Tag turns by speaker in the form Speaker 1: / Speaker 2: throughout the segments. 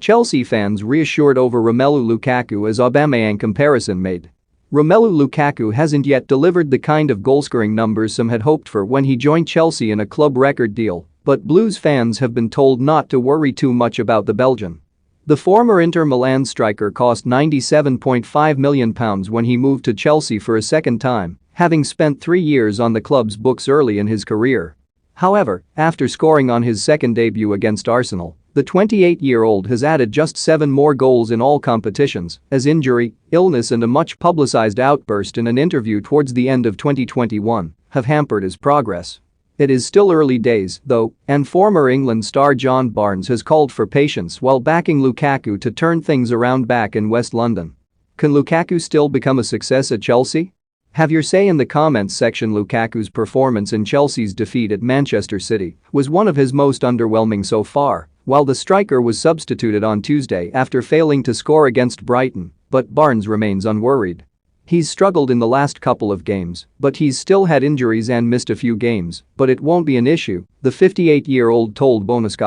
Speaker 1: Chelsea fans reassured over Romelu Lukaku as Aubameyang comparison made. Romelu Lukaku hasn't yet delivered the kind of goalscoring numbers some had hoped for when he joined Chelsea in a club record deal, but Blues fans have been told not to worry too much about the Belgian. The former Inter Milan striker cost £97.5 million when he moved to Chelsea for a second time, having spent 3 years on the club's books early in his career. However, after scoring on his second debut against Arsenal, the 28-year-old has added just 7 more goals in all competitions, as injury, illness and a much-publicized outburst in an interview towards the end of 2021 have hampered his progress. It is still early days, though, and former England star John Barnes has called for patience while backing Lukaku to turn things around back in West London. Can Lukaku still become a success at Chelsea? Have your say in the comments section. Lukaku's performance in Chelsea's defeat at Manchester City was one of his most underwhelming so far, while the striker was substituted on Tuesday after failing to score against Brighton, but Barnes remains unworried. He's struggled in the last couple of games, but he's still had injuries and missed a few games, but it won't be an issue, the 58-year-old told Bonus.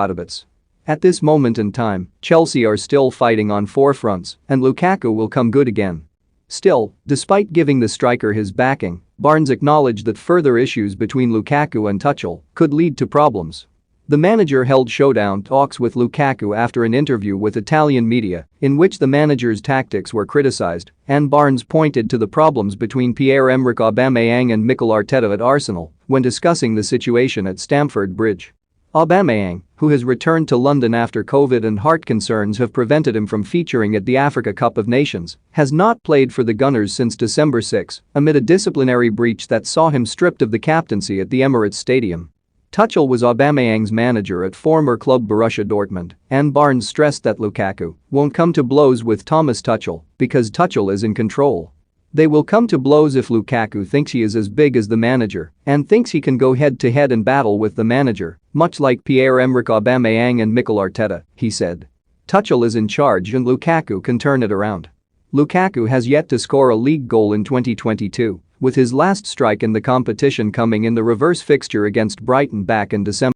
Speaker 1: At this moment in time, Chelsea are still fighting on 4 fronts, and Lukaku will come good again. Still, despite giving the striker his backing, Barnes acknowledged that further issues between Lukaku and Tuchel could lead to problems. The manager held showdown talks with Lukaku after an interview with Italian media in which the manager's tactics were criticized, and Barnes pointed to the problems between Pierre-Emerick Aubameyang and Mikel Arteta at Arsenal when discussing the situation at Stamford Bridge. Aubameyang, who has returned to London after COVID and heart concerns have prevented him from featuring at the Africa Cup of Nations, has not played for the Gunners since December 6 amid a disciplinary breach that saw him stripped of the captaincy at the Emirates Stadium. Tuchel was Aubameyang's manager at former club Borussia Dortmund, and Barnes stressed that Lukaku won't come to blows with Thomas Tuchel because Tuchel is in control. They will come to blows if Lukaku thinks he is as big as the manager and thinks he can go head-to-head and battle with the manager, much like Pierre-Emerick Aubameyang and Mikel Arteta, he said. Tuchel is in charge and Lukaku can turn it around. Lukaku has yet to score a league goal in 2022, with his last strike in the competition coming in the reverse fixture against Brighton back in December.